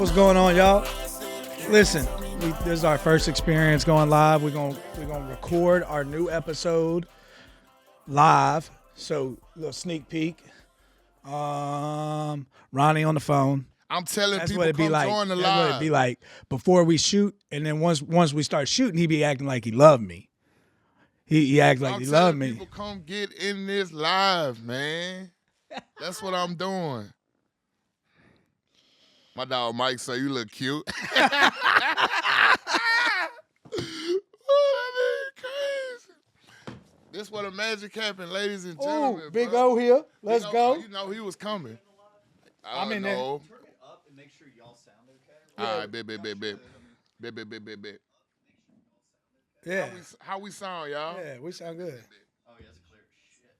What's going on, y'all? Listen, this is our first experience going live. We're gonna record our new episode live. So, little sneak peek. Ronnie on the phone. I'm telling That's people what it'd be come like. join the That's what live. it'd be like before we shoot, and then once we start shooting, he be acting like he loved me. He act like I'm he telling loved me. people come get in this live, man. That's what I'm doing. My dog Mike say you look cute. Oh, that nigga crazy. This what a magic happened, ladies and gentlemen. Ooh, Big bro. O here. Let's Big O, go. You know he was coming. I'm in there. know. Turn it up and make sure y'all sound okay. All right, bet. Yeah, How we sound, y'all? yeah, we sound good. Oh, yeah, it's clear as shit.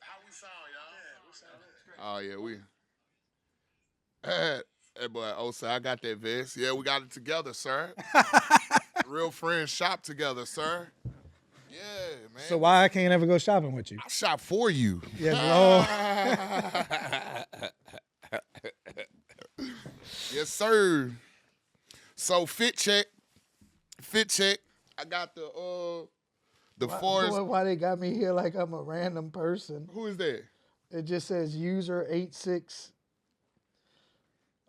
How we sound, y'all? Yeah, we sound good. Oh yeah, we. Hey boy, Osa, I got that vest. Yeah, we got it together, sir. Real friends shop together, sir. Yeah, man. So why I can't ever go shopping with you? I shop for you. Yeah, Yes, sir. So fit check. I got the Forest. Why they got me here like I'm a random person? Who is that? It just says user 86,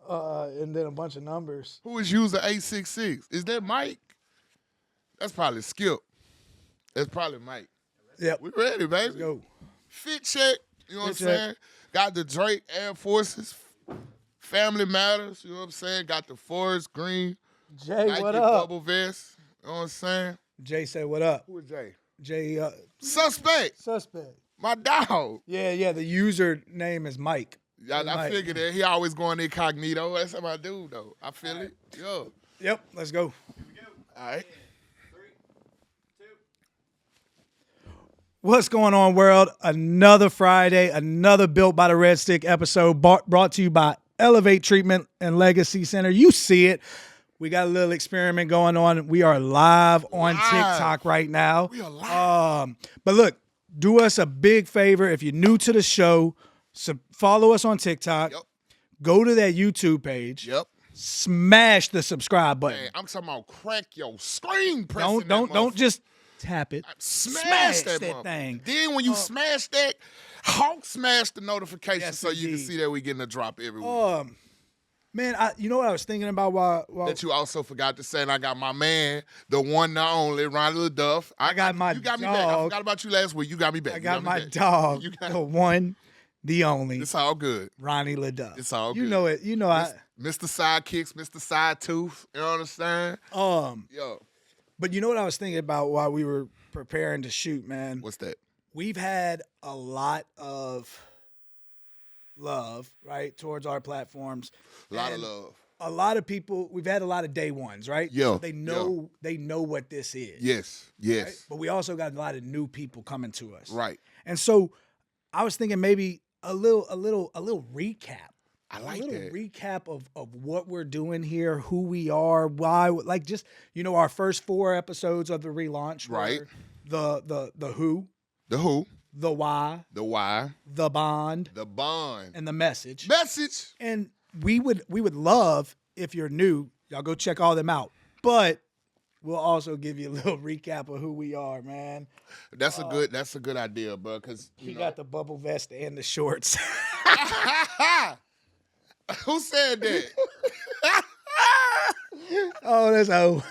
and then a bunch of numbers. Who is user 866? Is that Mike? That's probably Skip. That's probably Mike. Yep. We ready, baby. Let's go. Fit check. You know what I'm Fit check. saying? Got the Drake Air Forces. Family Matters. You know what I'm saying? Got the Forest Green. Jay, Nike what up? bubble vest. You know what I'm saying? Jay said, what up? Who is Jay? Jay, Suspect. suspect. My dog. Yeah, the user name is Mike. I Mike. figured that. He always going incognito. That's how I do, though. I feel it. Yo. Yep, let's go. All right. 3, 2. What's going on, world? Another Friday, another Built by the Red Stick episode brought to you by Elevate Treatment and Legacy Center. You see it. We got a little experiment going on. We are live on TikTok right now. We are live. But look, do us a big favor. If you're new to the show, follow us on TikTok. Yep. Go to that YouTube page. Yep. Smash the subscribe button. Man, I'm talking about crack your screen pressing Don't just tap it. Smash that thing. Then when you smash that, smash the notification Yes, so you can indeed. see that we getting a drop every week. Man, you know what I was thinking about while That you also forgot to say, and I got my man, the one, the only, Ronnie LaDuff. I got my You got me back. I dog. forgot about you last week. You got me back. I You got me my back. dog, You got- the one, the only, It's all good. Ronnie LaDuff. It's all You good. know it. You know Mr. Sidekicks, Mr. Side Tooth. You know what I'm saying? Yo, But you know what I was thinking about while we were preparing to shoot, man? what's that? We've had a lot of love, right, towards our platforms. A lot of And love. A lot of people, we've had a lot of day ones, right? Yeah, So they know what this is. Yes. Right? But we also got a lot of new people coming to us. Right. And so I was thinking maybe a little recap. I like a little that. recap of what we're doing here, who we are, why, like just, our first 4 episodes of the relaunch. Right. were The who, The who, the why, the why, the bond, the bond. and the message. Message. And we would love, if you're new, y'all go check all them out. But we'll also give you a little recap of who we are, man. That's a good idea, bro. Cause He got the bubble vest and the shorts. Who said that? Oh, that's how.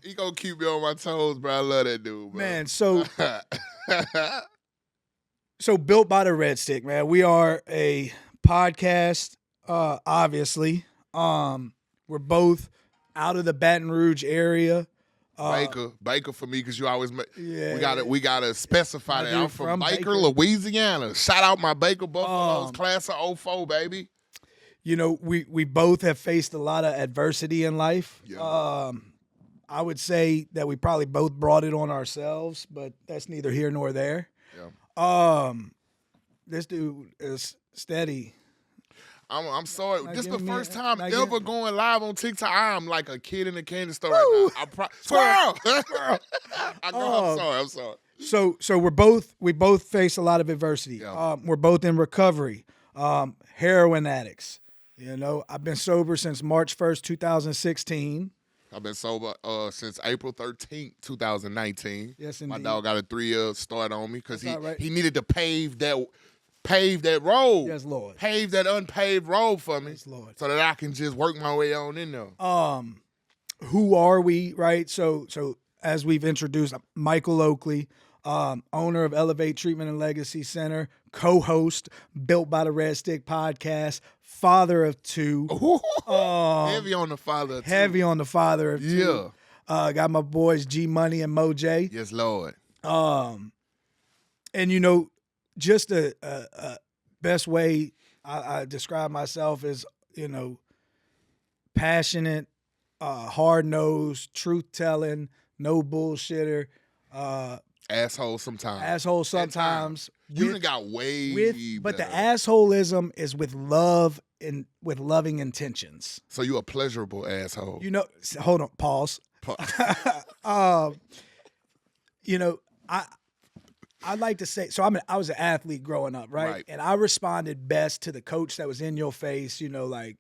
He gonna keep me on my toes, bro. I love that dude, bro. Man, so Built by the Red Stick, man. We are a podcast, obviously. We're both out of the Baton Rouge area. Baker for me, cause you always Yeah. we gotta specify My that. dude I'm from from Baker, Baker. Louisiana. Shout out my Baker Buffaloes, class of 04, baby. We both have faced a lot of adversity in life. Yeah. I would say that we probably both brought it on ourselves, but that's neither here nor there. Yeah. This dude is steady. I'm sorry. Not This is the giving me first a- time not ever giving- going live on TikTok. I'm like a kid in a candy store right now. Squirrel! I'm sorry. So we both face a lot of adversity. Yeah. We're both in recovery. Heroin addicts. You know, I've been sober since March 1st, 2016. I've been sober since April 13th, 2019. Yes, My indeed. dog got a 3-year start on me because That's all right. he needed to pave that road. Yes, Lord. Pave that unpaved road for me. Yes, Lord. So that I can just work my way on in there. Who are we, right? So as we've introduced, I'm Michael Oakley, owner of Elevate Treatment and Legacy Center, co-host Built by the Red Stick podcast, father of 2. Heavy on the father. Too. Heavy on the father of 2. Yeah. Got my boys G Money and Mo J. Yes, Lord. And you know, just a best way I describe myself is, you know, passionate, hard-nosed, truth-telling, no bullshitter, Asshole sometimes. asshole sometimes. You done got way But the better. assholism is with love and with loving intentions. So you a pleasurable asshole. You know, hold on, pause. You know, I'd like to say, so I was an athlete growing up, right? And I responded best to the coach that was in your face, you know, like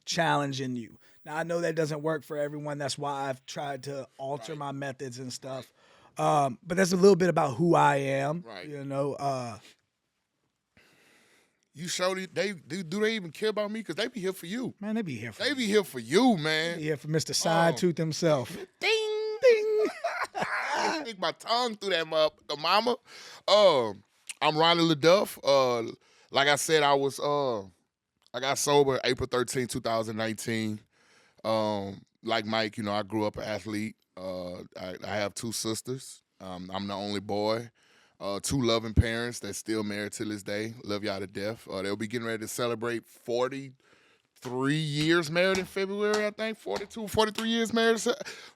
challenging you. Now, I know that doesn't work for everyone. That's why I've tried to alter my methods and stuff. But that's a little bit about who I am, you know. You showed it. Do they even care about me? Because they be here for you. Man, they be here for They be here for you, man. They be here for Mr. Side Tooth himself. Ding, ding. Stick my tongue through that the mama. I'm Ronnie LaDuff. Like I said, I got sober April 13, 2019. Like Mike, you know, I grew up an athlete. I have 2 sisters. I'm the only boy. 2 loving parents that's still married to this day. Love y'all to death. They'll be getting ready to celebrate 43 years married in February, I think. 43 years married.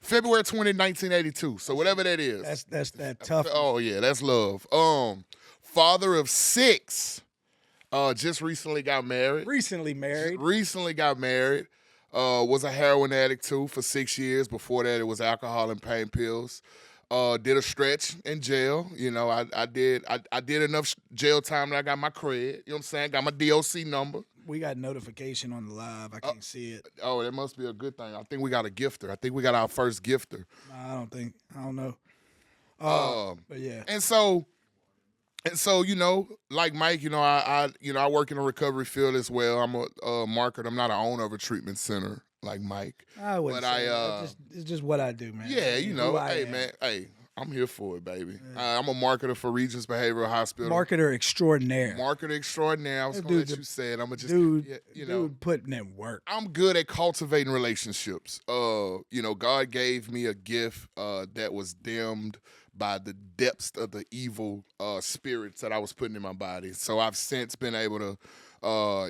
February 20, 1982. So whatever that is. That's that tough. Oh, yeah, that's love. Father of 6. Just recently got married. Recently married. Was a heroin addict too for 6 years. Before that, it was alcohol and pain pills. Did a stretch in jail. You know, I did enough jail time that I got my cred. You know what I'm saying? Got my DOC number. We got notification on the live. I can't see it. Oh, that must be a good thing. I think we got a gifter. I think we got our first gifter. I don't know. But yeah. And so, you know, like Mike, you know, I work in the recovery field as well. I'm a marketer. I'm not an owner of a treatment center like Mike. I wouldn't say that. It's just what I do, man. Yeah, you know, hey, man, hey, I'm here for it, baby. Yeah. I'm a marketer for Regis Behavioral Hospital. Marketer extraordinaire. Marketer extraordinaire. I was going to let you say it. I'm going to just, you know. Dude putting in work. I'm good at cultivating relationships. You know, God gave me a gift that was dimmed by the depths of the evil spirits that I was putting in my body. So I've since been able to,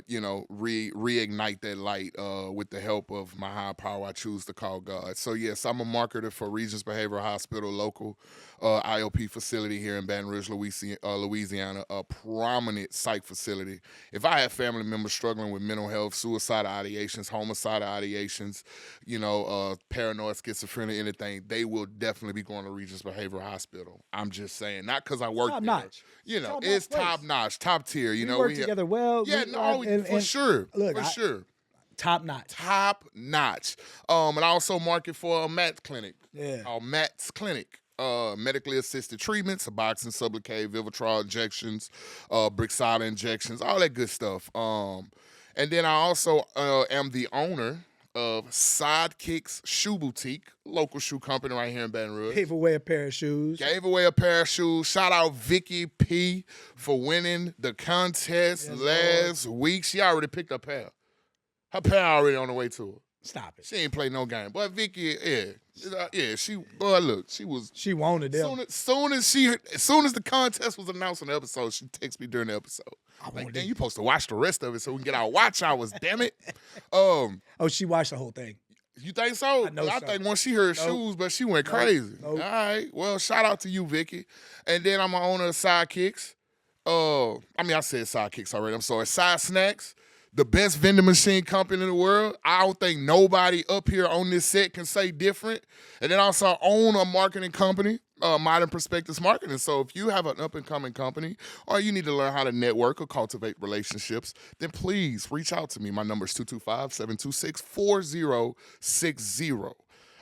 you know, reignite that light with the help of my higher power I choose to call God. So, yes, I'm a marketer for Regis Behavioral Hospital, local IOP facility here in Baton Rouge, Louisiana, a prominent psych facility. If I have family members struggling with mental health, suicidal ideations, homicidal ideations, you know, paranoid, schizophrenia, anything, they will definitely be going to Regis Behavioral Hospital. I'm just saying, not because I work there. Top-notch. You know, it's top-notch, top tier. You know, work together well. Yeah, for sure. Look, for sure. Top notch. Top notch. And I also market for a Matt's clinic. Yeah. Matt's Clinic. Medically assisted treatments, Suboxone, Sublocade, Vivitrol injections, Brixada injections, all that good stuff. And then I also am the owner of Sidekicks Shoe Boutique, local shoe company right here in Baton Rouge. Gave away a pair of shoes. Shout out Vicky P for winning the contest last week. She already picked a pair. Her pair already on the way to her. Stop it. She ain't played no game. But Vicky, look, she wanted them. Soon as the contest was announced on the episode, she texted me during the episode. Like, damn, you supposed to watch the rest of it so we can get our watch hours, damn it. Oh, she watched the whole thing. You think so? I think once she heard shoes, but she went crazy. All right. Well, shout out to you, Vicky. And then I'm an owner of Sidekicks. I said Sidekicks already. I'm sorry. Side Snacks. The best vending machine company in the world. I don't think nobody up here on this set can say different. And then also own a marketing company Modern Perspectives Marketing. So if you have an up-and-coming company or you need to learn how to network or cultivate relationships, then please reach out to me. My number is 225-726-4060.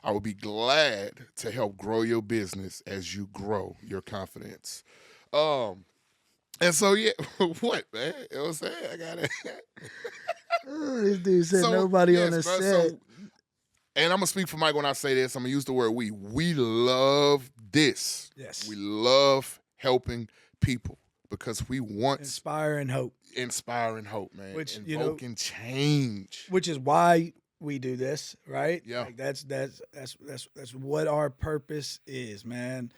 I will be glad to help grow your business as you grow your confidence. And so, yeah, what, man? You know what I'm saying? I got it. This dude said nobody on the bro, set. And I'm going to speak for Mike when I say this. I'm going to use the word we. We love this. Yes. We love helping people because we want Inspire and hope. Man. Which, Invoking change. Which is why we do this, right? Yeah. Like that's what our purpose is, man.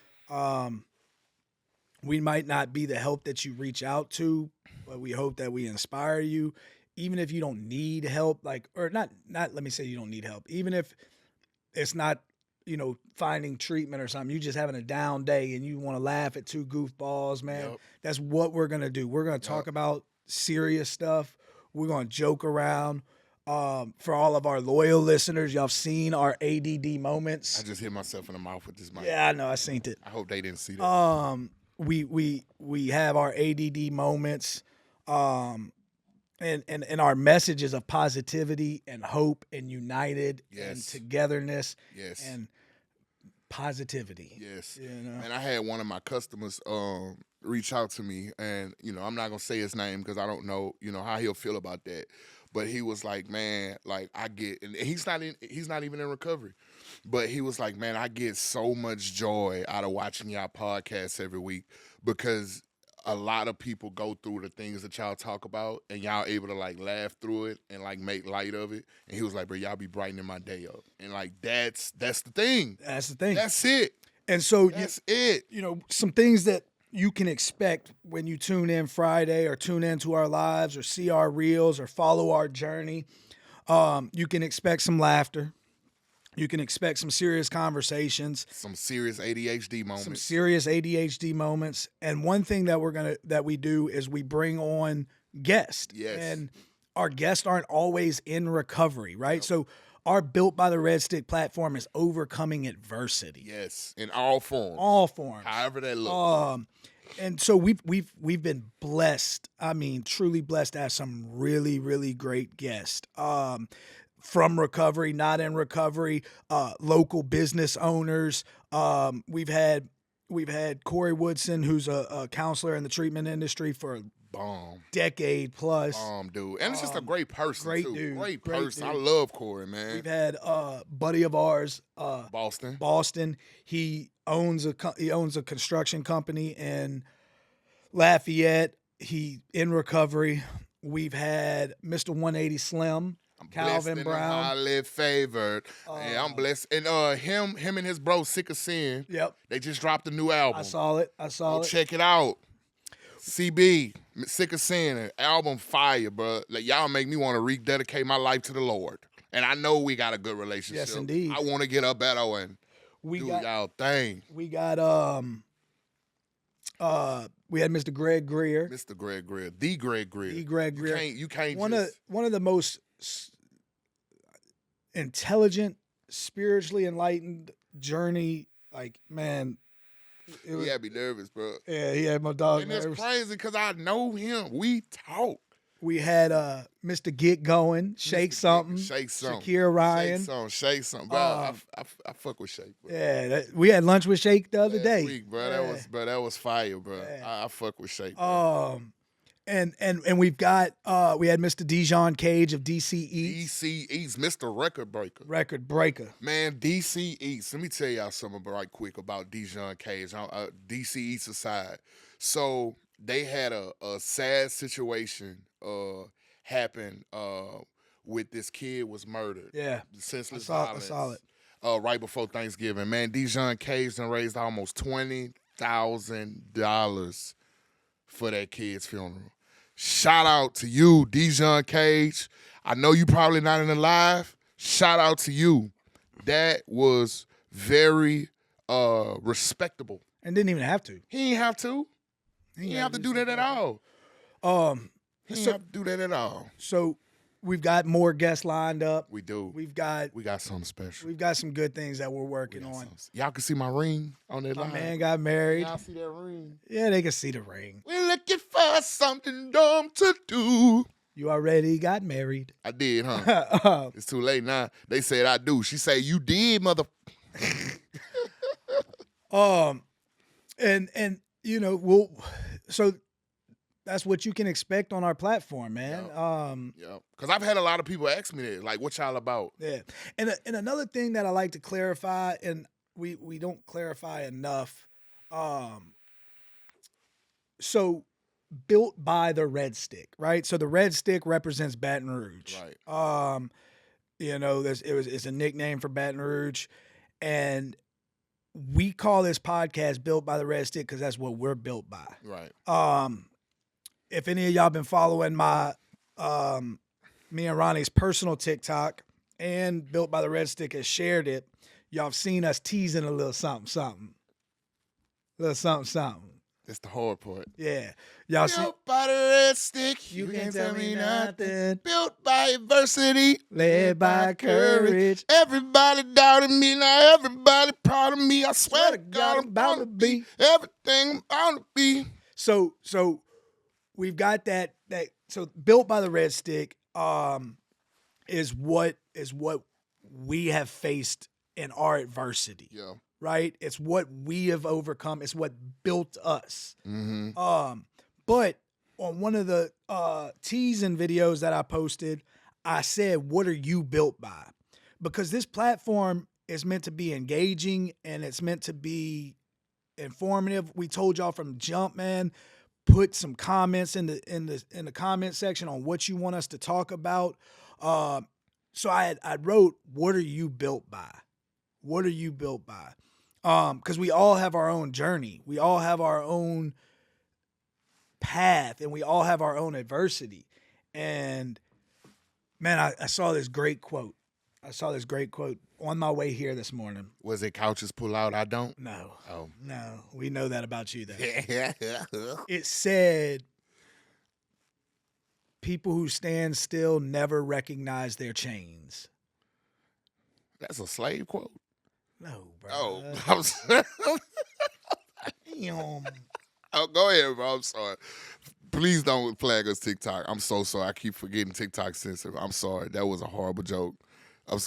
We might not be the help that you reach out to, but we hope that we inspire you. Even if you don't need help, or not let me say you don't need help. Even if it's not, finding treatment or something, you just having a down day and you want to laugh at two goofballs, man. Yep. That's what we're going to do. We're going to talk about serious stuff. We're going to joke around. For all of our loyal listeners, y'all have seen our ADD moments. I just hit myself in the mouth with this mic. Yeah, I know. I seen it. I hope they didn't see that. We have our ADD moments, and our messages of positivity and hope and united and togetherness and positivity. Yes. And I had one of my customers reach out to me, and I'm not gonna say his name because I don't know how he'll feel about that. But he was like, man, like I get, and he's not even in recovery. But he was like, man, I get so much joy out of watching y'all podcasts every week because a lot of people go through the things that y'all talk about and y'all able to like laugh through it and like make light of it. And he was like, bro, y'all be brightening my day up. And like, that's the thing. That's the thing. That's it. And so that's it. Some things that you can expect when you tune in Friday or tune into our lives or see our reels or follow our journey. You can expect some laughter. You can expect some serious conversations. Some serious ADHD moments. And one thing that we do is we bring on guests. Yes. And our guests aren't always in recovery, right? Nope. So our Built by the Red Stick platform is overcoming adversity. Yes, in all forms. All forms. However that looks. And so we've been blessed. I mean, truly blessed to have some really, really great guests. From recovery, not in recovery, local business owners. We've had Corey Woodson, who's a counselor in the treatment industry for a decade plus. Dude. And it's just a great person, great too. Dude, great person. Dude. I love Corey, man. We've had buddy of ours, Boston. He owns a construction company in Lafayette. He in recovery. We've had Mr. 180 Slim. Calvin Brown, highly favored. I'm blessed. And him and his bro, Sick of Sin. Yep. They just dropped a new album. I saw it. Check it out. CB, Sick of Sin, album fire, bro. Like, y'all make me want to rededicate my life to the Lord. And I know we got a good relationship. Yes, indeed. I want to get up better and do y'all thing. We got we had Mr. Greg Greer. The Greg Greer. You can't one of the most intelligent, spiritually enlightened journey. Like, man, he had me nervous, bro. Yeah, he had my dog and nervous. It's crazy because I know him. We talk. We had Mr. Get Going, Shake Something, Shakira Ryan. Shake Something. Bro, I fuck with Shake, bro. Yeah, we had lunch with Shake the other day. Week, bro. Yeah. That was fire, bro. Yeah. I fuck with Shake, bro. And we've got we had Mr. Dijon Cage of DC Eats. DC Eats, Mr. Record Breaker. Man, DC Eats. Let me tell y'all something right quick about Dijon Cage. DC Eats aside. So they had a sad situation happen with this kid was murdered. Yeah. Senseless violence. I saw it. Right before Thanksgiving. Man, Dijon Cage done raised almost $20,000 for that kid's funeral. Shout out to you, Dijon Cage. I know you probably not in the live. Shout out to you. That was very respectable. And didn't even have to. He didn't have to. He didn't have to do that at all. He didn't have to do that at all. So we've got more guests lined up. We do. We've got something special. some good things that we're working on. Y'all can see my ring on that My line. man got married. Y'all see that ring? Yeah, they can see the ring. We're looking for something dumb to do. You already got married. I did, huh? It's too late now. They said I do. She said you did, mother. And you know, so that's what you can expect on our platform, man. Yeah, because I've had a lot of people ask me that, like, what y'all about? Yeah, and another thing that I like to clarify, and we don't clarify enough. So built by the Red Stick, right? So the Red Stick represents Baton Rouge. Right. You know, it's a nickname for Baton Rouge, and we call this podcast Built by the Red Stick because that's what we're built by. Right. If any of y'all been following my me and Ronnie's personal TikTok and Built by the Red Stick has shared it, y'all have seen us teasing a little something. It's the hard part. Yeah. Y'all see Built by the Red Stick, you can't tell me nothing. Built by adversity, Led by courage. Everybody doubted me, now everybody proud of me. I swear to God, I'm bound to be everything I'm bound to be. So we've got that so Built by the Red Stick is what we have faced in our adversity. Yeah. Right? It's what we have overcome. It's what built us. Mm-hmm. But on one of the teasing videos that I posted, I said, what are you built by? Because this platform is meant to be engaging and it's meant to be informative. We told y'all from jump, man, put some comments in the comment section on what you want us to talk about. So I wrote, what are you built by? What are you built by? Because we all have our own journey. We all have our own path and we all have our own adversity. And man, I saw this great quote. On my way here this morning. Was it couches pull out? I don't. No. Oh. No. We know that about you, though. Yeah. It said, people who stand still never recognize their chains. That's a slave quote. No, bro. Oh, I'm sorry. Oh, go ahead, bro. I'm sorry. Please don't flag us TikTok. I'm so sorry. I keep forgetting TikTok sensitive. I'm sorry. That was a horrible joke.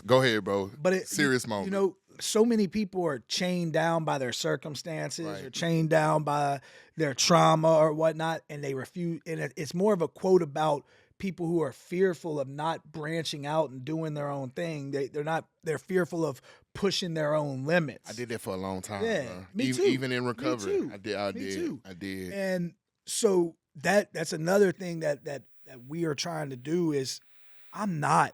Go ahead, bro. But serious moment. You know, so many people are chained down by their circumstances Right. or chained down by their trauma or whatnot, and they refuse. And it's more of a quote about people who are fearful of not branching out and doing their own thing. They're fearful of pushing their own limits. I did that for a long time. Yeah, bro. me too. Even in recovery. Me too. I Me did. too. I did. And so that's another thing that we are trying to do is I'm not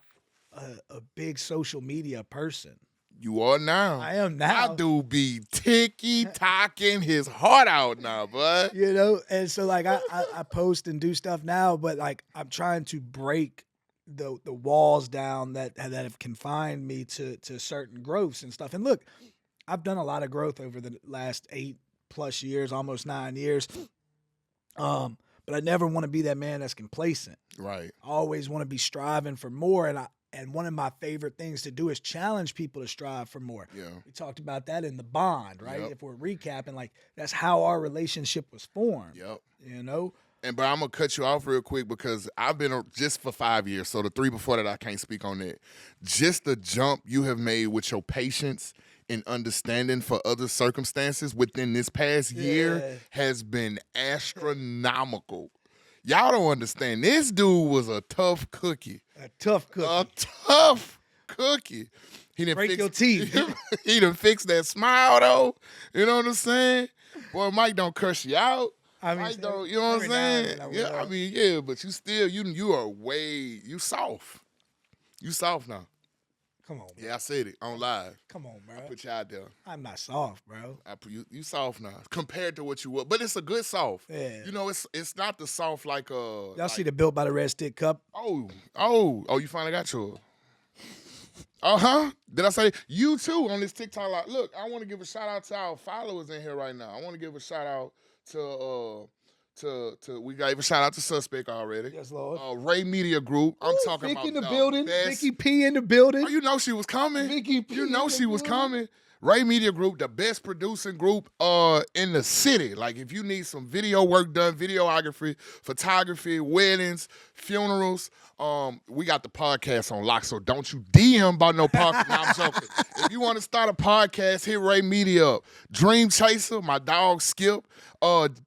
a big social media person. You are now. I am now. I do be ticky-tocking his heart out now, bud. You know, and so like I post and do stuff now, but like I'm trying to break the walls down that have confined me to certain growths and stuff. And look, I've done a lot of growth over the last 8+ years, almost 9 years. But I never want to be that man that's complacent. Right. I always want to be striving for more, and one of my favorite things to do is challenge people to strive for more. Yeah. We talked about that in the bond, right? Yep. If we're recapping, like that's how our relationship was formed. Yep. You know? And but I'm gonna cut you off real quick because I've been just for 5 years. So the 3 before that I can't speak on that. Just the jump you have made with your patience and understanding for other circumstances within this past year has been astronomical. Y'all don't understand. This dude was a tough cookie. A tough cookie. A tough cookie. He didn't Break your teeth. He done fixed that smile though. You know what I'm saying? Boy, Mike don't curse you out. I mean, Mike don't, you know what I'm saying? Yeah, I mean, yeah, but you still, you are you soft. You soft now. Come on, bro. Yeah, I said it on live. Come on, bro. I put you out there. I'm not soft, bro. You soft now compared to what you were, but it's a good soft. Yeah. You know, it's not the soft like Y'all see the Built by the Red Stick cup? Oh, you finally got yours. Did I say you too on this TikTok? Like, look, I want to give a shout out to our followers in here right now. I want to give a shout out we gave a shout out to Suspect already. Yes, Lord. Ray Media Group. I'm Ooh, talking Vicky about in the building. best. Vicky P in the building. Oh, you know she was coming. Vicky P You know in the she was building. coming. Ray Media Group, the best producing group in the city. Like if you need some video work done, videography, photography, weddings, funerals, we got the podcast on lock. So don't you DM about no podcast. No, I'm joking. If you want to start a podcast, hit Ray Media up. Dream Chaser, my dog Skip,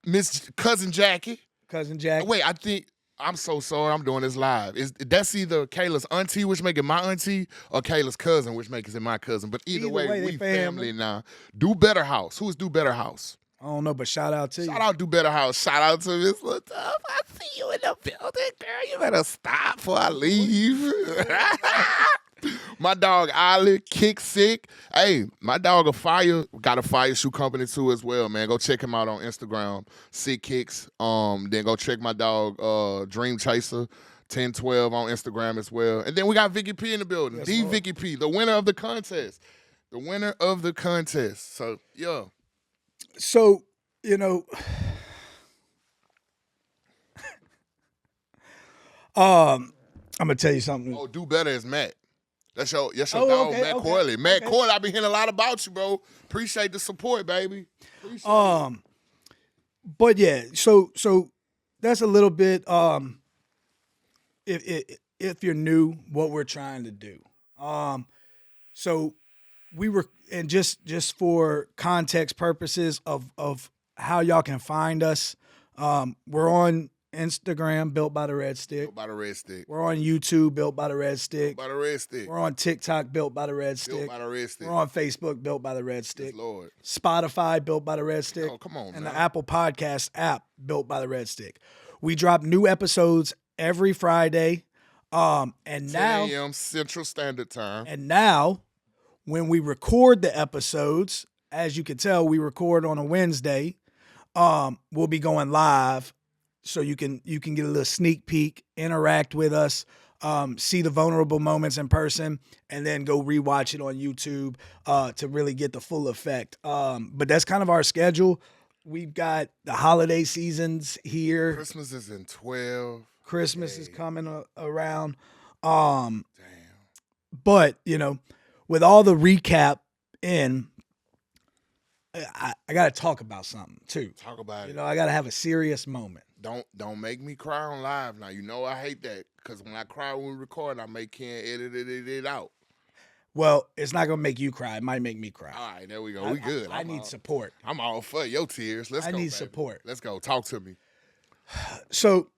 Miss Cousin Jackie. Cousin Jack. Wait, I think I'm so sorry. I'm doing this live. That's either Kayla's auntie, which make it my auntie, or Kayla's cousin, which makes it my cousin. But either way, they we family now. Do Better House. Who's Do Better House? I don't know, but shout out to you. Shout out Do Better House. Shout out to Miss Latough. I see you in the building, girl. You better stop before I leave. My dog Ollie, Kick Sick. Hey, my dog got a fire shoe company too as well, man. Go check him out on Instagram, Sick Kicks. Then go check my dog Dream Chaser, 1012 on Instagram as well. And then we got Vicky P in the building. Yes, The Lord. Vicky P, the winner of the contest. The winner of the contest. So yeah. So, you know, I'm gonna tell you something. Oh, Do Better is Matt. That's your Oh, dog, okay, Matt okay, Corley. Matt okay. Corley, I've been hearing a lot about you, bro. Appreciate the support, baby. Appreciate it. But yeah, so that's a little bit if you're new, what we're trying to do. So we were, and just for context purposes of how y'all can find us, we're on Instagram, Built by the Red Stick. Built by the Red Stick. We're on YouTube, Built by the Red Stick. Built by the Red Stick. We're on TikTok, Built by the Red Built Stick. by the Red Stick. We're on Facebook, Built by the Red Yes, Stick. Lord. Spotify, Built by the Red Stick. Oh, come on, and man. the Apple Podcast app, Built by the Red Stick. We drop new episodes every Friday. And 10 now, a.m. Central Standard Time. and now, when we record the episodes, as you can tell, we record on a Wednesday. We'll be going live, so you can get a little sneak peek, interact with us, see the vulnerable moments in person, and then go rewatch it on YouTube to really get the full effect. But that's kind of our schedule. We've got the holiday seasons here. Christmas is in 12. Christmas is coming around. Damn. But, you know, with all the recap in, I got to talk about something too. Talk about You it. know, I got to have a serious moment. Don't make me cry on live now. You know I hate that because when I cry when we record, I make Ken edit it out. Well, it's not going to make you cry. It might make me cry. All right, there we go. We good. I need support. I'm all for your tears. Let's I go. need baby. support. Let's go. Talk to me. So,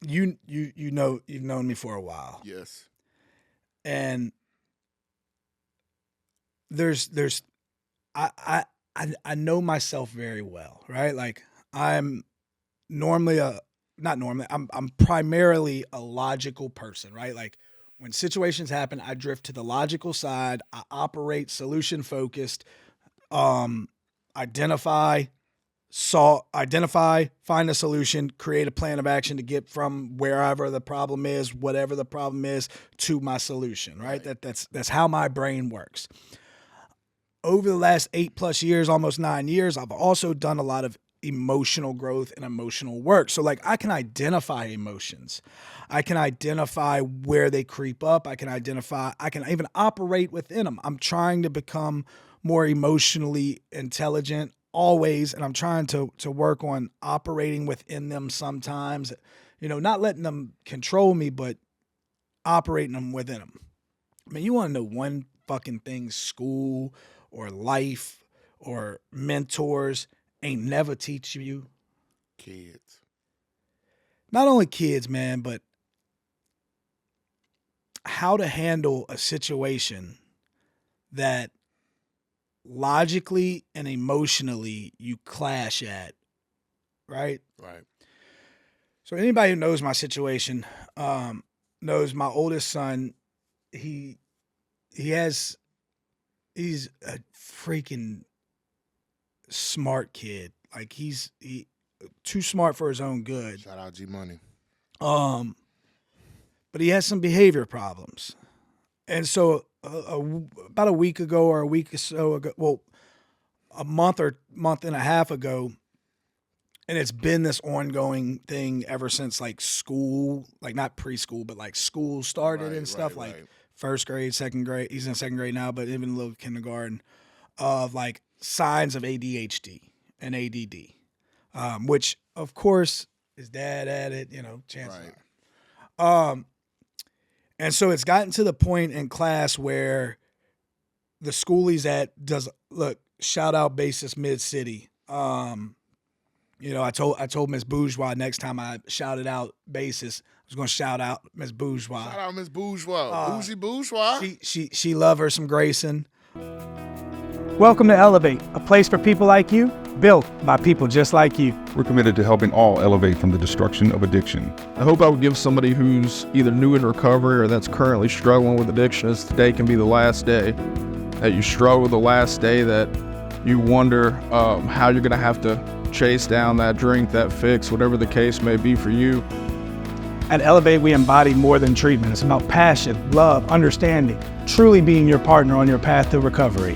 you know, you've known me for a while. Yes. And I know myself very well, right? Like I'm I'm primarily a logical person, right? Like when situations happen, I drift to the logical side. I operate solution focused, identify, find a solution, create a plan of action to get from wherever the problem is, whatever the problem is, to my solution, right? That's how my brain works. Over the last 8+ years, almost 9 years, I've also done a lot of emotional growth and emotional work. So like I can identify emotions. I can identify where they creep up. I can even operate within them. I'm trying to become more emotionally intelligent always, and I'm trying to work on operating within them sometimes, you know, not letting them control me, but operating them within them. I mean, you want to know one fucking thing school or life or mentors ain't never teach you? Kids. Not only kids, man, but how to handle a situation that logically and emotionally you clash at, right? Right. So anybody who knows my situation knows my oldest son, he's a freaking smart kid. Like he's too smart for his own good. Shout out G Money. But he has some behavior problems. And so about a week ago or a week or so ago, well, a month and a half ago, and it's been this ongoing thing ever since like school, like not preschool, but like school started Right, and stuff. right, Like right. first grade, second grade. He's in second grade now, but even a little kindergarten of like signs of ADHD and ADD, which of course his dad had it. Chances Right. are. And so it's gotten to the point in class where the school he's at does look. Shout out Basis Mid City. I told Miss Bourgeois next time I shouted out Basis, I was going to shout out Miss Bourgeois. Shout out Miss Bourgeois. Bougie Bourgeois. She love her some Grayson. Welcome to Elevate, a place for people like you, built by people just like you. We're committed to helping all elevate from the destruction of addiction. I hope I would give somebody who's either new in recovery or that's currently struggling with addiction as today can be the last day. That you struggle the last day, that you wonder how you're going to have to chase down that drink, that fix, whatever the case may be for you. At Elevate, we embody more than treatment. It's about passion, love, understanding, truly being your partner on your path to recovery.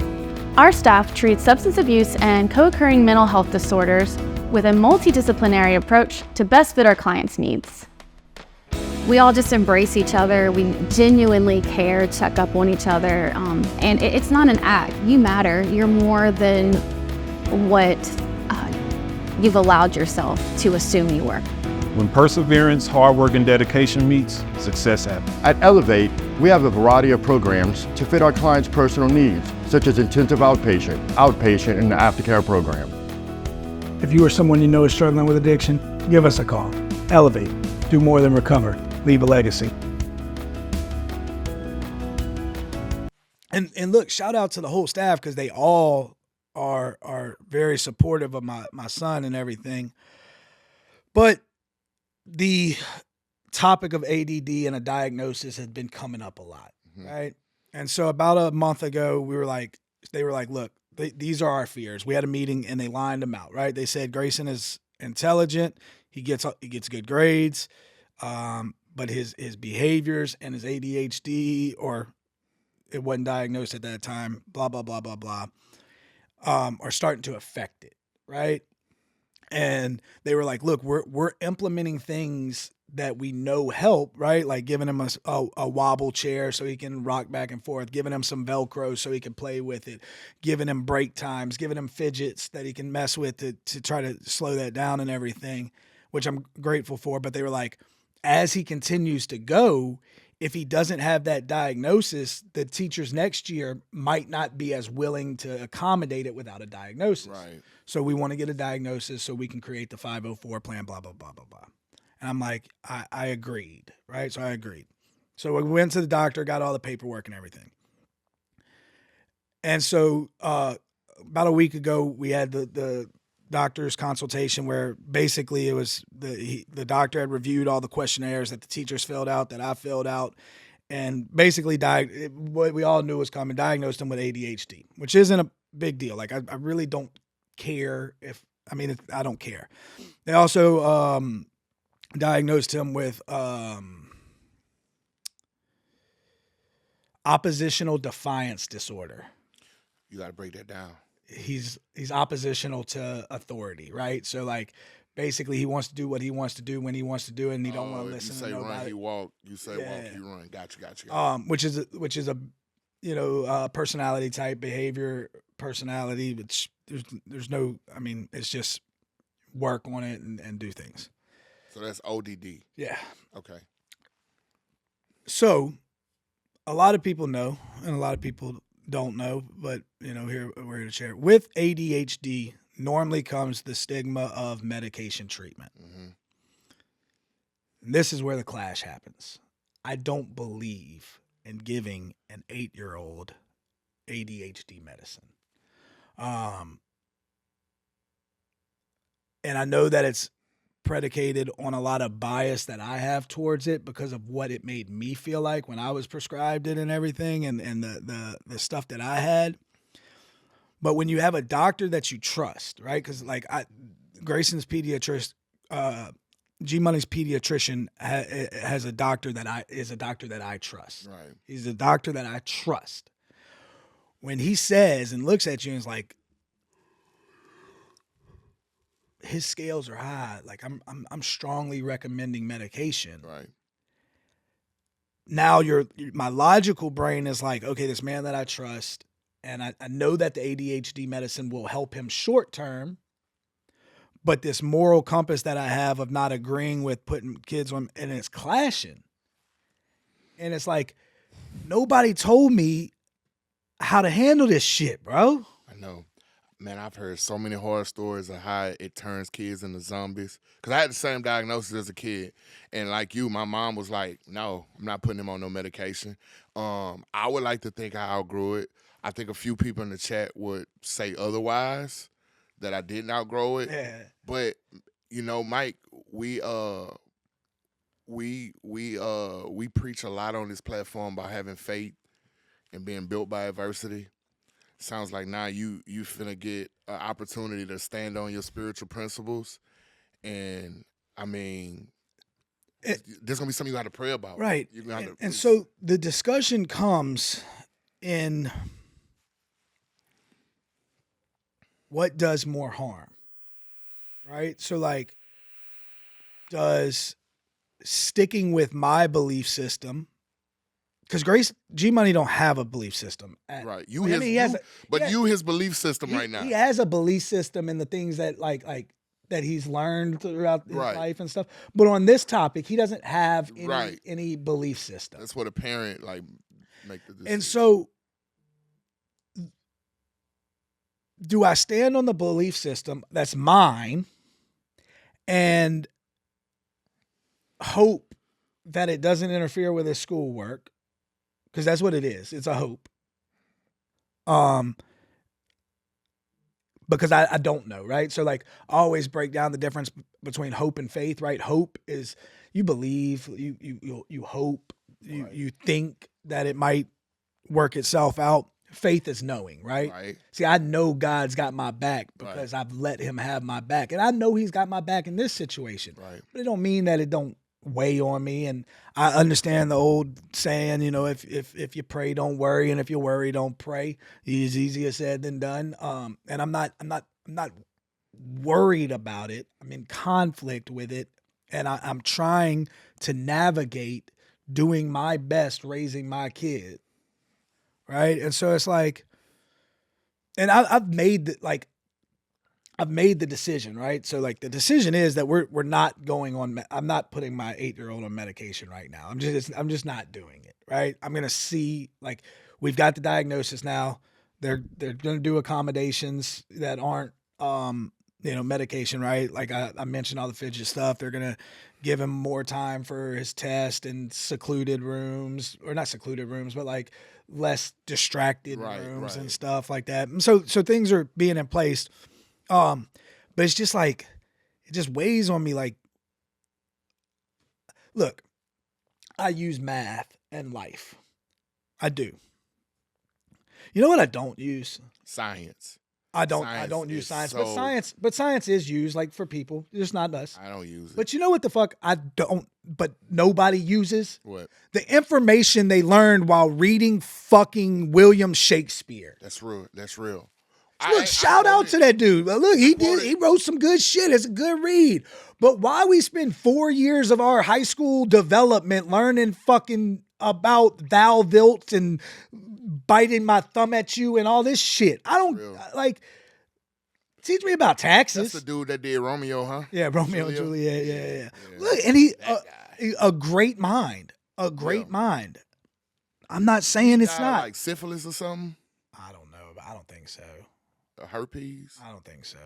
Our staff treats substance abuse and co-occurring mental health disorders with a multidisciplinary approach to best fit our clients' needs. We all just embrace each other. We genuinely care, check up on each other, and it's not an act. You matter. You're more than what you've allowed yourself to assume you were. When perseverance, hard work, and dedication meets, success happens. At Elevate, we have a variety of programs to fit our clients' personal needs, such as intensive outpatient, and the aftercare program. If you or someone you know is struggling with addiction, give us a call. Elevate. Do more than recover. Leave a legacy. And look, shout out to the whole staff because they all are very supportive of my son and everything. But the topic of ADD and a diagnosis had been coming up a lot, right? And so about a month ago, they were like, look, these are our fears. We had a meeting and they lined them out, right? They said Grayson is intelligent. He gets good grades. But his behaviors and his ADHD, or it wasn't diagnosed at that time, blah, blah, blah, blah, blah, are starting to affect it, right? And they were like, look, we're implementing things that we know help, right? Like giving him a wobble chair so he can rock back and forth, giving him some Velcro so he can play with it, giving him break times, giving him fidgets that he can mess with to try to slow that down and everything, which I'm grateful for. But they were like, as he continues to go, if he doesn't have that diagnosis, the teachers next year might not be as willing to accommodate it without a diagnosis. Right. So we want to get a diagnosis so we can create the 504 plan, blah, blah, blah, blah, blah. And I'm like, I agreed, right? So I agreed. So we went to the doctor, got all the paperwork and everything. And so about a week ago, we had the doctor's consultation where basically it was the doctor had reviewed all the questionnaires that the teachers filled out, that I filled out, and basically what we all knew was coming, diagnosed him with ADHD, which isn't a big deal. Like I really don't care I don't care. They also diagnosed him with oppositional defiance disorder. You got to break that down. He's oppositional to authority, right? So like basically he wants to do what he wants to do when he wants to do it, and he don't want to listen You say to nobody. run, he walk. You say walk, he run. Gotcha. Which is a personality type, behavior personality, which there's no, it's just work on it and do things. So that's ODD. Yeah. Okay. So a lot of people know and a lot of people don't know, but here we're here to share. With ADHD normally comes the stigma of medication treatment. Mm-hmm. And this is where the clash happens. I don't believe in giving an 8-year-old ADHD medicine. And I know that it's predicated on a lot of bias that I have towards it because of what it made me feel like when I was prescribed it and everything, and the stuff that I had. But when you have a doctor that you trust, right? Because Grayson's pediatrician, G Money's pediatrician has a doctor that I trust. Right. He's a doctor that I trust. When he says and looks at you and is like, his scales are high. Like I'm strongly recommending medication. Right. Now my logical brain is like, okay, this man that I trust, and I know that the ADHD medicine will help him short term, but this moral compass that I have of not agreeing with putting kids on, and it's clashing. And it's like, nobody told me how to handle this shit, bro. I know. Man, I've heard so many horror stories of how it turns kids into zombies. Because I had the same diagnosis as a kid. And like you, my mom was like, no, I'm not putting him on no medication. I would like to think I outgrew it. I think a few people in the chat would say otherwise, that I didn't outgrow it. Yeah. But, you know, Mike, we preach a lot on this platform about having faith and being built by adversity. Sounds like now you finna get an opportunity to stand on your spiritual principles, and I mean, there's gonna be something you got to pray about, Right? You're gonna have to, And so the discussion comes in what does more harm, right? So like, does sticking with my belief system, because Grace G Money don't have a belief system. right? You His belief system right now. He has a belief system in the things that like that he's learned throughout his life and stuff. But on this topic, he doesn't have any belief system. That's what a parent like make the decision. And so, do I stand on the belief system that's mine and hope that it doesn't interfere with his schoolwork? Because that's what it is. It's a hope. Because I don't know, right? So like, I always break down the difference between hope and faith, right? Hope is you believe, you hope, you think that it might work itself out. Faith is knowing, right? See, I know God's got my back because I've let him have my back. And I know he's got my back in this situation. Right. But it don't mean that it don't weigh on me. And I understand the old saying, you know, if you pray, don't worry, and if you worry, don't pray. It's easier said than done. And I'm not worried about it. I'm in conflict with it, and I'm trying to navigate doing my best raising my kid, right? And so it's like, and I've made the decision, right? So like the decision is that we're not going on. I'm not putting my 8-year-old on medication right now. I'm just not doing it, right? I'm gonna see, like, we've got the diagnosis now. They're gonna do accommodations that aren't medication, right? Like I mentioned all the fidget stuff. They're gonna give him more time for his test and secluded rooms, or not secluded rooms, but like less distracted rooms and stuff like that. And so things are being in place. But it's just like, it just weighs on me. Like, look, I use math and life. I do. You know what I don't use? Science. I don't use science, but science is used, like, for people, just not us. I don't use it. But you know what the fuck but nobody uses? What? The information they learned while reading fucking William Shakespeare. That's real. That's real. Look, shout out to that dude. Look, he wrote some good shit. It's a good read. But why we spend 4 years of our high school development learning fucking about thou wilt and biting my thumb at you and all this shit? I don't like. Teach me about taxes. That's the dude that did Romeo, huh? Yeah, Romeo and Juliet. Yeah. Look, and he a great mind. A great mind. I'm not saying it's not like syphilis or something. I don't know, but I don't think so. Herpes? I don't think so.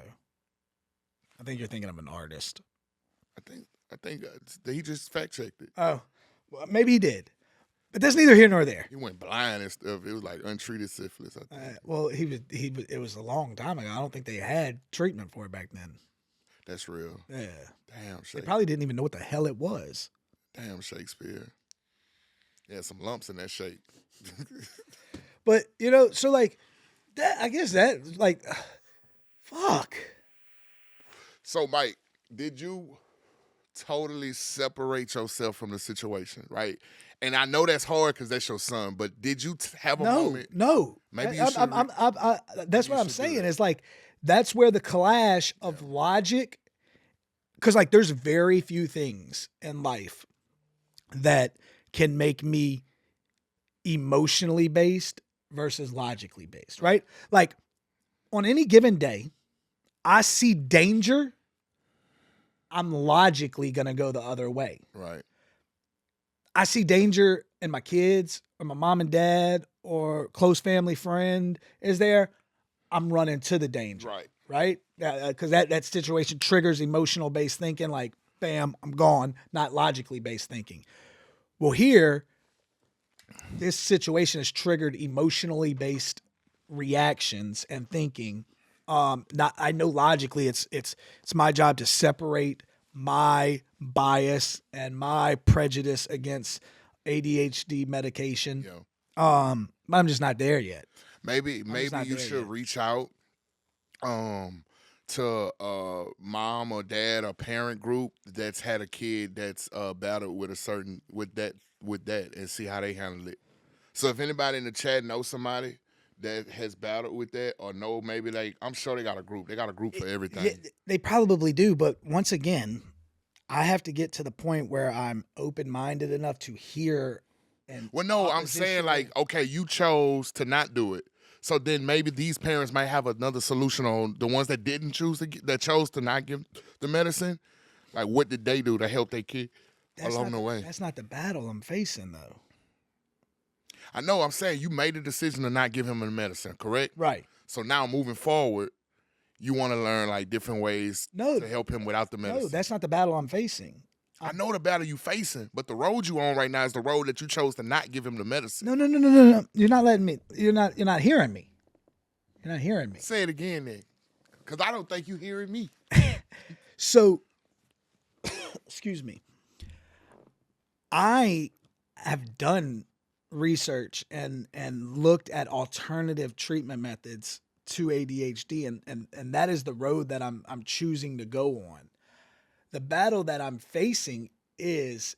I think you're thinking of an artist. I think he just fact checked it. Oh, well, maybe he did, but that's neither here nor there. He went blind and stuff. It was like untreated syphilis, I think. Well, it was a long time ago. I don't think they had treatment for it back then. That's real. Yeah. Damn, Shakespeare. They probably didn't even know what the hell it was. Damn, Shakespeare. Yeah, some lumps in that shake. But so like that. I guess that like, fuck. So, Mike, did you totally separate yourself from the situation, right? And I know that's hard because that's your son, but did you have a moment? No. Maybe you should. That's what I'm saying. It's like, that's where the clash of logic because like there's very few things in life that can make me emotionally based versus logically based, right? Like on any given day, I see danger, I'm logically going to go the other way. Right. I see danger in my kids or my mom and dad or close family friend is there, I'm running to the danger. Right. Right? Because that situation triggers emotional based thinking, like, bam, I'm gone, not logically based thinking. Well, here, this situation has triggered emotionally based reactions and thinking. I know logically it's my job to separate my bias and my prejudice against ADHD medication. Yeah. But I'm just not there yet. Maybe not you there should yet. reach out to mom or dad or parent group that's had a kid that's battled with a certain with that and see how they handle it. So if anybody in the chat knows somebody that has battled with that or know maybe like I'm sure they got a group. They got a group for everything. Yeah, they probably do, but once again, I have to get to the point where I'm open-minded enough to hear and Well, no, I'm saying like, okay, you chose to not do it. So then maybe these parents might have another solution on the ones that didn't choose that chose to not give the medicine. Like, what did they do to help their kid along the way? That's not the battle I'm facing, though. I know. I'm saying you made a decision to not give him the medicine, correct? Right. So now moving forward, you want to learn like different ways to help him without the medicine. No, that's not the battle I'm facing. I know the battle you facing, but the road you on right now is the road that you chose to not give him the medicine. No. You're not letting me. You're not hearing me. You're not hearing me. Say it again then, because I don't think you hearing me. So, excuse me. I have done research and looked at alternative treatment methods to ADHD, and that is the road that I'm choosing to go on. The battle that I'm facing is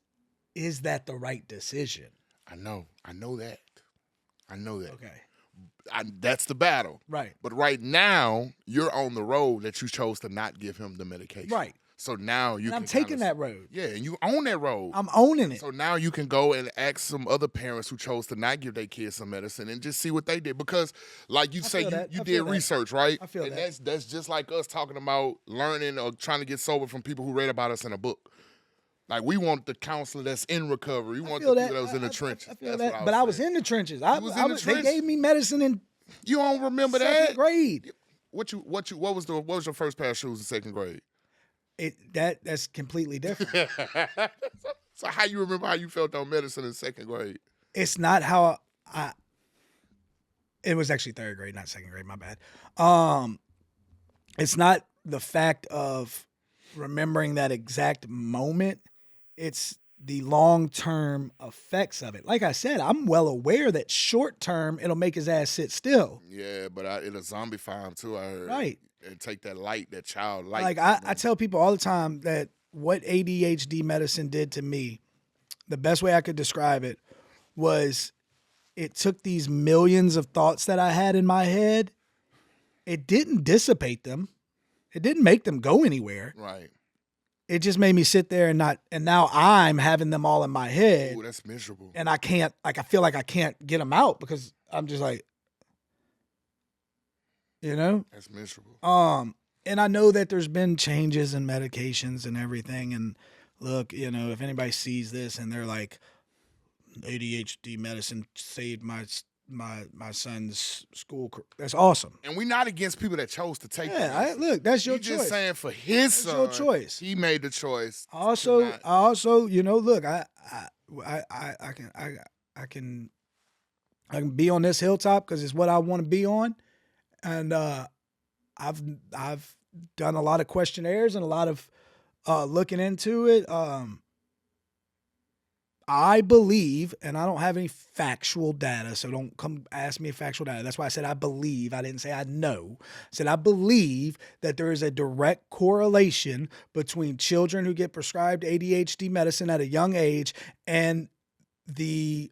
that the right decision? I know that. Okay. That's the battle. Right. But right now, you're on the road that you chose to not give him the medication. Right. So now you And can I'm taking that road. Yeah, and you own that road. I'm owning it. So now you can go and ask some other parents who chose to not give their kids some medicine and just see what they did. Because like you say, you did research, right? I feel and that. That's just like us talking about learning or trying to get sober from people who read about us in a book. Like we want the counselor that's in recovery. We want the people that was in the trenches. I feel that. But I was in the trenches. They gave me medicine in You don't remember second that? grade. What was your first pair of shoes in second grade? That's completely different. So how you remember how you felt on medicine in second grade? It's not how it was actually third grade, not second grade, my bad. It's not the fact of remembering that exact moment. It's the long-term effects of it. Like I said, I'm well aware that short-term, it'll make his ass sit still. Yeah, but it'll zombify him too, I heard. Right. And take that child light. Like I tell people all the time that what ADHD medicine did to me, the best way I could describe it was it took these millions of thoughts that I had in my head. It didn't dissipate them. It didn't make them go anywhere. Right. It just made me sit there and now I'm having them all in my head. Ooh, that's miserable. And I can't, I feel like I can't get them out because I'm just like, That's miserable. And I know that there's been changes in medications and everything. And look, if anybody sees this and they're like, ADHD medicine saved my son's school, that's awesome. And we're not against people that chose to take it. Look, that's your choice. Just saying for his son, your choice. He made the choice. I also, look, I can be on this hilltop because it's what I want to be on, and I've done a lot of questionnaires and a lot of looking into it. I believe, and I don't have any factual data, so don't come ask me factual data. That's why I said I believe. I didn't say I know. I said I believe that there is a direct correlation between children who get prescribed ADHD medicine at a young age and the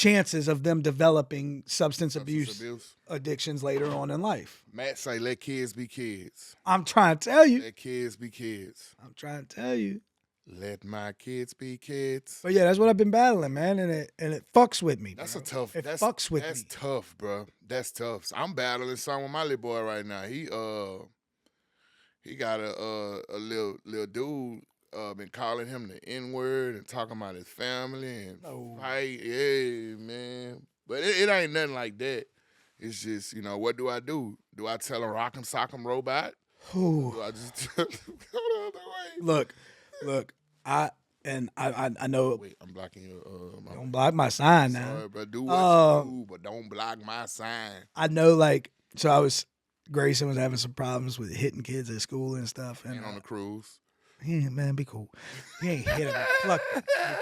chances of them developing substance abuse abuse. addictions later on in life. Matt say, let kids be kids. I'm trying to tell you. Let kids be kids. I'm trying to tell you. Let my kids be kids. But yeah, that's what I've been battling, man, and it fucks with me. That's bro. a tough. It That's, fucks with that's me. tough, bro. That's tough. So I'm battling something with my little boy right now. He got a little dude been calling him the N-word and talking about his family and fight. Yeah, man. But it ain't nothing like that. It's just, what do I do? Do I tell him rock'em sock'em robot? Ooh. Do I just tell him go the other way? Look, I know. Wait, I'm blocking your Don't block my sign now. Sorry, but do what you do, but don't block my sign. I know, Grayson was having some problems with hitting kids at school and stuff. And on the cruise. Yeah, man, be cool. He ain't hit him. He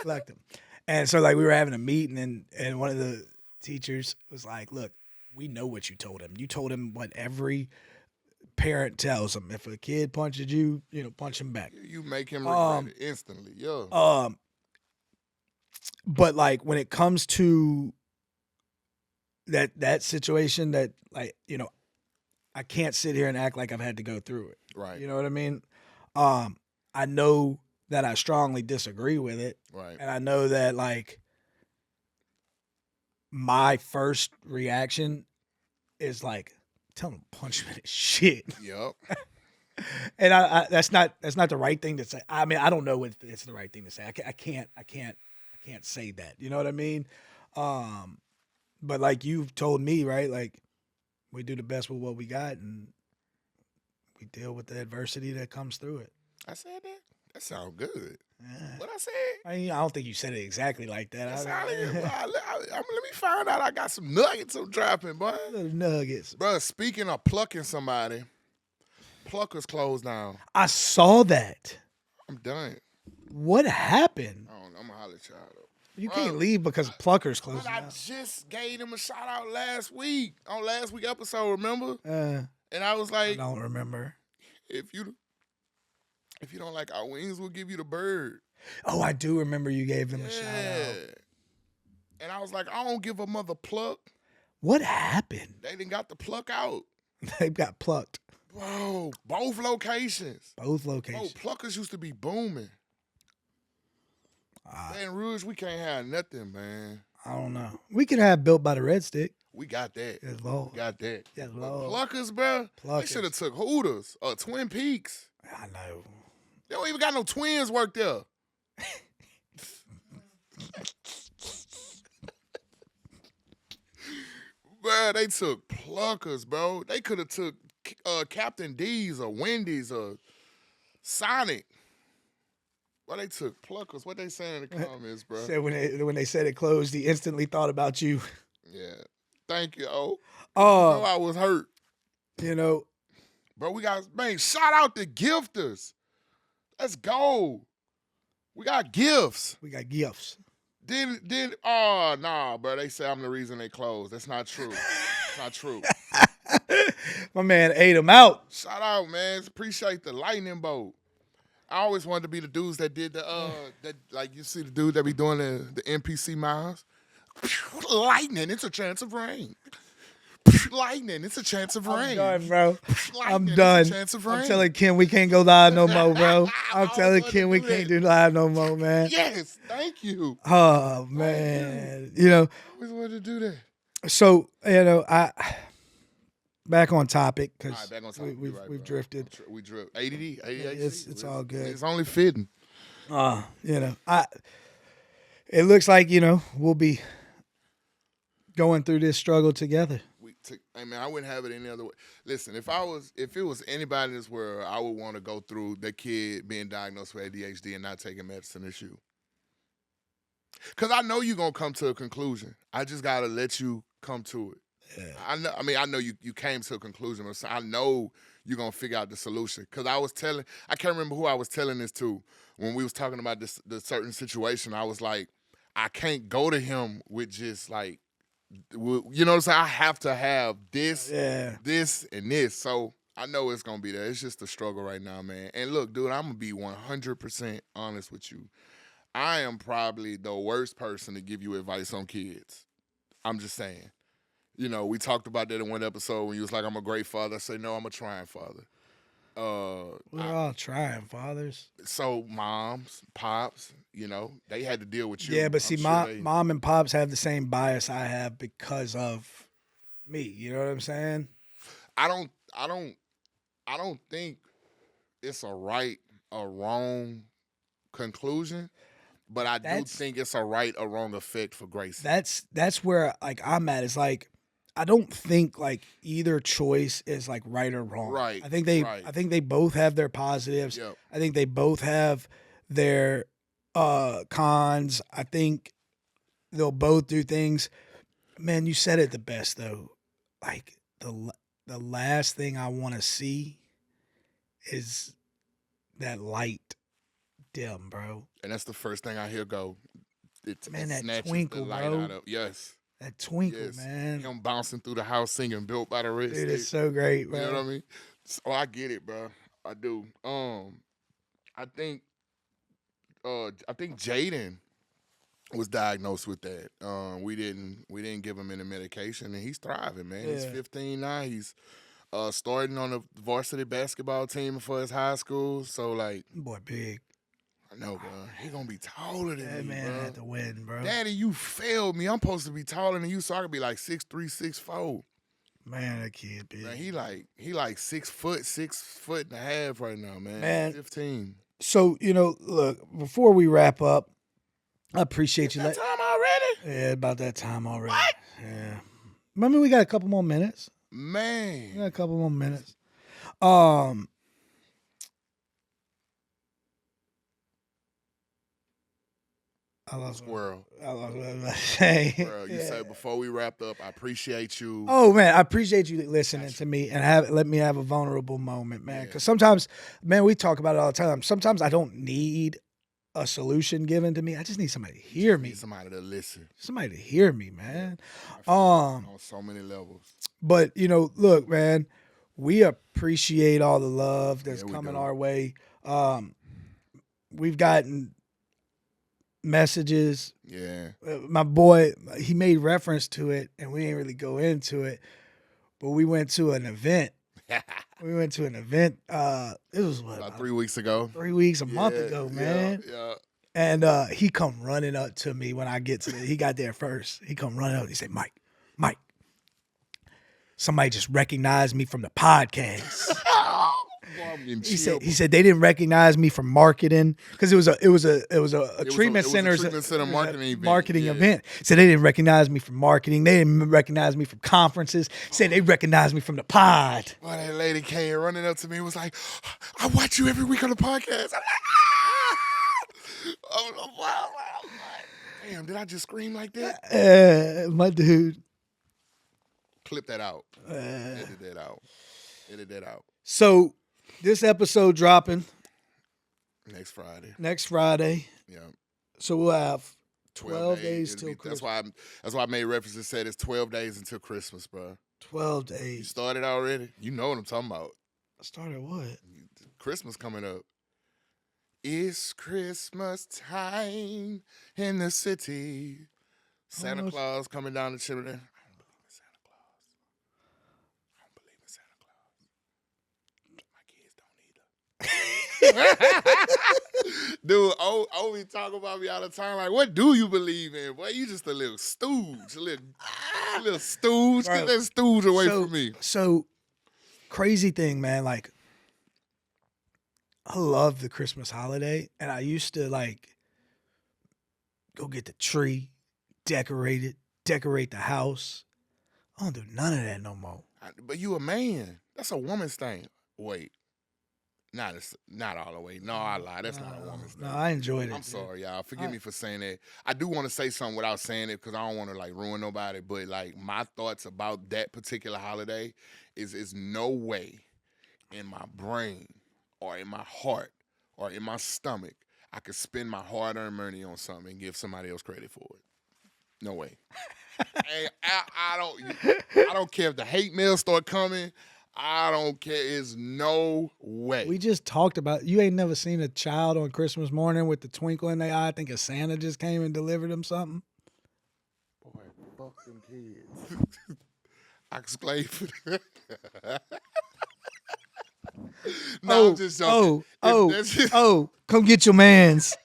plucked him. And so, we were having a meeting, and one of the teachers was like, look, we know what you told him. You told him what every parent tells him. If a kid punches you, punch him back. You make him regret it instantly, But, when it comes to that situation that, I can't sit here and act like I've had to go through it. Right. You know what I mean? I know that I strongly disagree with it. Right. And I know that my first reaction is tell him to punch me in the shit. Yep. And I that's not the right thing to say. I mean, I don't know if it's the right thing to say. I can't say that. You know what I mean? But you've told me, right? We do the best with what we got and we deal with the adversity that comes through it. I said that? That sounds good. Yeah. What I said? I don't think you said it exactly like that. Let me find out I got some nuggets I'm dropping, boy. Little nuggets. Bro, speaking of plucking somebody, Pluckers closed down. I saw that. I'm done. What happened? I don't know. I'm going to holler at y'all, though. You can't leave because Pluckers closed But I down. just gave him a shout out last week, on last week's episode, remember? And I was I like, don't remember. if you don't like our wings, we'll give you the bird. Oh, I do remember you gave them a shout out. And I was like, I don't give a mother pluck. What happened? They done got the pluck out. They got plucked. Bro, both locations. Both locations. Bro, pluckers used to be booming. Baton Rouge, we can't have nothing, man. I don't know. We could have Built by the Red Stick. We got that. Yes, Lord. We got that. Yes, But Lord. pluckers, bro. They Pluckers. should have took Hooters or Twin Peaks. I know. They don't even got no twins work there. Bro, they took pluckers, bro. They could have took Captain D's or Wendy's or Sonic. Well, they took pluckers. What they saying in the comments, bro? Said when they said it closed, he instantly thought about you. Yeah. Thank you, bro, Oh, I was hurt. Bro, we got, man, shout out the gifters. Let's go. We got gifts. we got gifts. Oh, nah, bro. They say I'm the reason they closed. That's not true. It's not true. My man ate him out. Shout out, man. Appreciate the lightning bolt. I always wanted to be the dudes that did you see the dude that be doing the NPC miles. Lightning, it's a chance of rain. Lightning, it's a chance of rain. I'm done, bro. I'm Lightning, done. It's a chance of rain. I'm telling Kim we can't go live no more, bro. I'm I telling was Kim we gonna do can't that. do live no more, man. Yes, thank you. Oh man, I always wanted to do that. So I back on topic All because right, back on topic. we've You're right, we've bro. drifted. We drift. ADD. It's all good. It's only fitting. It looks like we'll be going through this struggle together. Hey man, I wouldn't have it any other way. Listen, if it was anybody in this world, I would want to go through the kid being diagnosed with ADHD and not taking medicine as you. Cause I know you're gonna come to a conclusion. I just gotta let you come to it. Yeah. I know you came to a conclusion, but I know you're gonna figure out the solution. Cause I can't remember who I was telling this to when we was talking about the certain situation. I was like, I can't go to him with just like, you know what I'm saying? I have to have this, this, and this. So I know it's gonna be there. It's just a struggle right now, man. And look, dude, I'm gonna be 100% honest with you. I am probably the worst person to give you advice on kids. I'm just saying. You know, we talked about that in one episode when you was like, I'm a great father. I say, no, I'm a trying father. We're all trying, fathers. So moms, pops, you know, they had to deal with you. Yeah, but see, I'm sure they- mom and pops have the same bias I have because of me. You know what I'm saying? I don't think it's a right or wrong conclusion, but I do think it's a right or wrong effect for Gracie. That's where like I'm at. Is like I don't think like either choice is like right or wrong. Right, I think they right. I think they both have their positives. Yep. I think they both have their cons. I think they'll both do things. Man, you said it the best though. Like the last thing I want to see is that light dim, bro. And that's the first thing I hear go. Man, it that snatches twinkle, the light bro. out of yes. That twinkle, Yes. man. Him bouncing through the house singing Built by the Red Dude, Stick. it's so great, You man. know what I mean? So I get it, bro. I do. I think Jaden was diagnosed with that. We didn't give him any medication, and he's thriving, man. He's Yeah. 15 now. He's starting on the varsity basketball team for his high school. So like, Boy, big. I know, bro. He gonna be taller than That me, man bro. had to win, bro. Daddy, you failed me. I'm supposed to be taller than you, so I could be like 6'3", 6'4". Man, that kid big. Man, he like 6 foot, 6.5 right now, man. Man. 15. So, you know, look, before we wrap up, I appreciate you. That time already? Yeah, about that time already. What? Yeah. Remember, we got a couple more minutes. Man. We got a couple more minutes. I lost Squirrel. I lost what I was about to say. Bro, you Yeah. said before we wrapped up, I appreciate you. Oh man, I appreciate you listening to me and let me have a vulnerable moment, man. Yeah. Because sometimes, man, we talk about it all the time. Sometimes I don't need a solution given to me. I just need somebody to hear me. Need somebody to listen Somebody to hear me, man. on so many levels. But you know, look, man, we appreciate all the love that's Yeah, we coming do. our way. We've gotten messages. Yeah. My boy, he made reference to it, and we didn't really go into it. But we went to an event. It was what, About 3 weeks ago. 3 weeks, a month Yeah, ago, yeah, man. Yeah. And he come running up to me when I get to he got there first. He come running up. He said, Mike, somebody just recognized me from the podcast. Boy, I'm getting He chill. said they didn't recognize me from marketing because it was a treatment center. marketing event. Yeah. event. Said they didn't recognize me from marketing. They didn't recognize me from conferences. Said they recognized me from the pod. Boy, that lady came running up to me and was like, I watch you every week on the podcast. I'm like, oh, wow. Damn, did I just scream like that? My dude. Clip that out. Edit that out. So this episode dropping Next Friday. Yeah. So we'll have 12 days It'll till be- Christmas. That's why I made reference and said it's 12 days until Christmas, bro. 12 You days. started already? You know what I'm talking about. I started what? Christmas coming up. It's Christmas time in the city. Santa Almost. Claus coming down the chimney. I don't believe in Santa Claus. My kids don't either. Dude, Ovi talk about me all the time. Like, what do you believe in? Boy, you just a little stooge. A little stooge. Bro, Get that stooge away from me. So crazy thing, man. Like, I love the Christmas holiday, and I used to like go get the tree, decorate the house. I don't do none of that no more. But you a man. That's a woman's thing. Wait. Not all the way. No, I lied. That's not a woman's thing. No, I enjoyed it. I'm sorry, y'all. Forgive me for saying that. I do want to say something without saying it because I don't want to like ruin nobody. But like my thoughts about that particular holiday is no way in my brain or in my heart or in my stomach I could spend my hard-earned money on something and give somebody else credit for it. No way. And I don't care if the hate mail start coming. I don't care. It's no way. We just talked about, you ain't never seen a child on Christmas morning with the twinkle in their eye thinking Santa just came and delivered them something? Boy, Fuck them kids. I explain for them. No, I'm just joking. Come get your mans.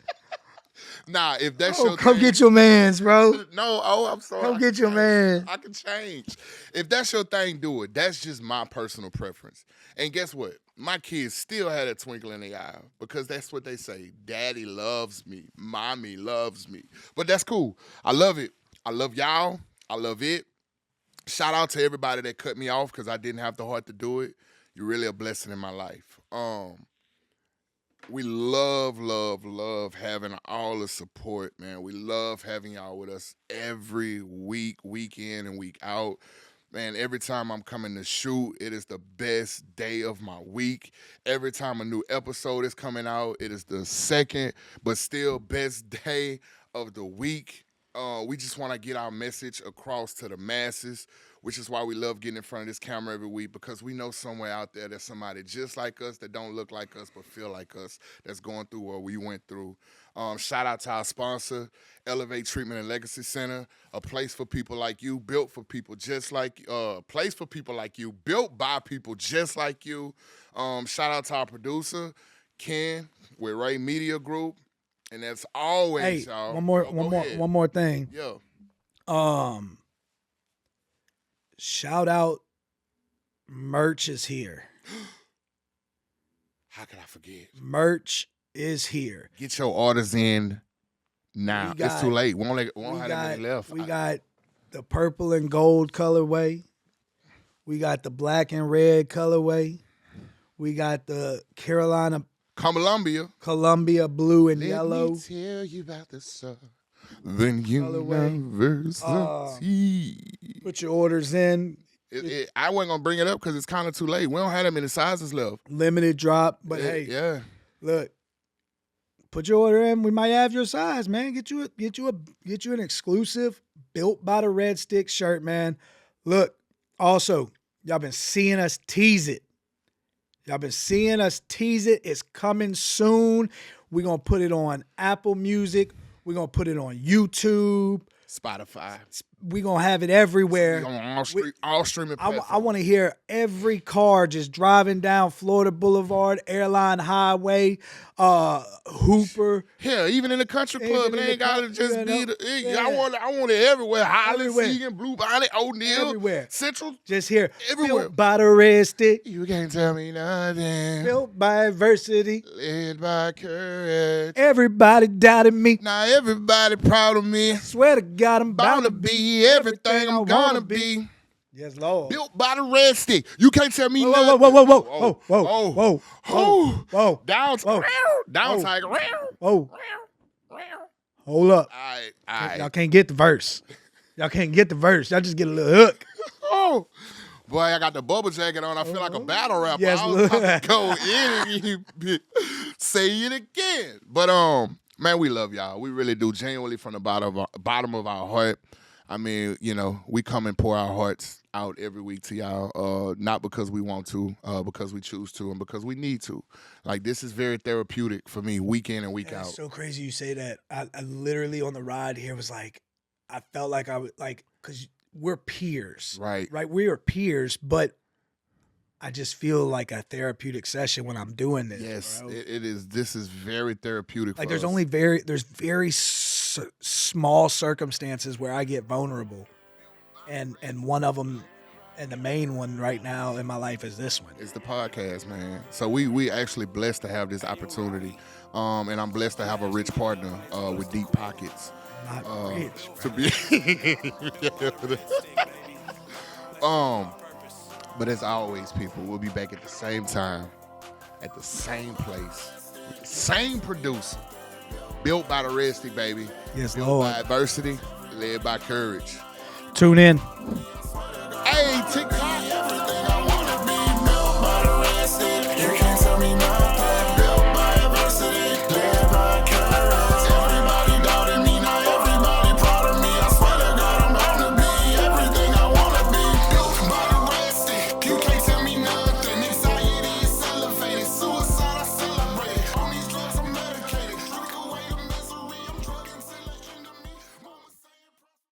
Nah, if that's your Come thing, get your mans, bro. No, I'm sorry. Come get your man. I can change. If that's your thing, do it. That's just my personal preference. And guess what? My kids still had a twinkle in their eye because that's what they say. Daddy loves me. Mommy loves me. But that's cool. I love it. I love y'all. I love it. Shout out to everybody that cut me off because I didn't have the heart to do it. You're really a blessing in my life. We love having all the support, man. We love having y'all with us every week, week in and week out. Man, every time I'm coming to shoot, it is the best day of my week. Every time a new episode is coming out, it is the second, but still best day of the week. We just want to get our message across to the masses, which is why we love getting in front of this camera every week, because we know somewhere out there there's somebody just like us that don't look like us but feel like us that's going through what we went through. Shout out to our sponsor, Elevate Treatment and Legacy Center, a place for people like you, built for people just like place for people like you, built by people just like you. Shout out to our producer, Ken, with Ray Media Group. And as always, y'all. One more thing. Yeah. Shout out, merch is here. How could I forget? Merch is here. Get your orders in now. It's too late. We won't have that many left. We got the purple and gold colorway. We got the black and red colorway. We got the Columbia blue and yellow. Let me tell you about the Southern University. Put your orders in. I wasn't going to bring it up because it's kind of too late. We don't have that many sizes left. Limited drop. But look, put your order in. We might have your size, man. Get you an exclusive Built by the Red Stick shirt, man. Look, also, y'all been seeing us tease it. It's coming soon. We're going to put it on Apple Music. We're going to put it on YouTube. Spotify. We're going to have it everywhere. On all streaming platforms. I want to hear every car just driving down Florida Boulevard, Airline Highway, Hooper. Hell, even in the country club, it ain't got to just be the... I want it everywhere. Highland, Seagan, Blue Bonnet, O'Neill, everywhere. Central. Just here. Everywhere. Built by the Red Stick. You can't tell me nothing. Built by adversity. Led by courage. Everybody doubted me. Now everybody proud of me. Swear to God, I'm bound to be everything I'm gonna be. Yes, Lord. Built by the Red Stick. You can't tell me nothing. Whoa. Down Tiger. Whoa. Hold up. All right. Y'all can't get the verse. Y'all just get a little hook. Oh. Boy, I got the bubble jacket on. I feel like a battle rapper. Yes, I was about to go in and say it again. But man, we love y'all. We really do. Genuinely from the bottom of our heart. I mean, we come and pour our hearts out every week to y'all, not because we want to, because we choose to, and because we need to. Like, this is very therapeutic for me, week in and week out. It's so crazy you say that. I literally on the ride here was like, I felt like I would because we're peers, right? We are peers, but I just feel like a therapeutic session when I'm doing this. Yes, bro. it is. This is very therapeutic. Like, for there's us. very small circumstances where I get vulnerable, and one of them, and the main one right now in my life is this one. It's the podcast, man. So we actually blessed to have this opportunity, and I'm blessed to have a rich partner with deep pockets. Not rich, to be. But as always, people, we'll be back at the same time, at the same place, with the same producer. Built by the Red Stick, baby. Yes, Built Lord. by adversity, led by courage. Tune in. Hey, TikTok.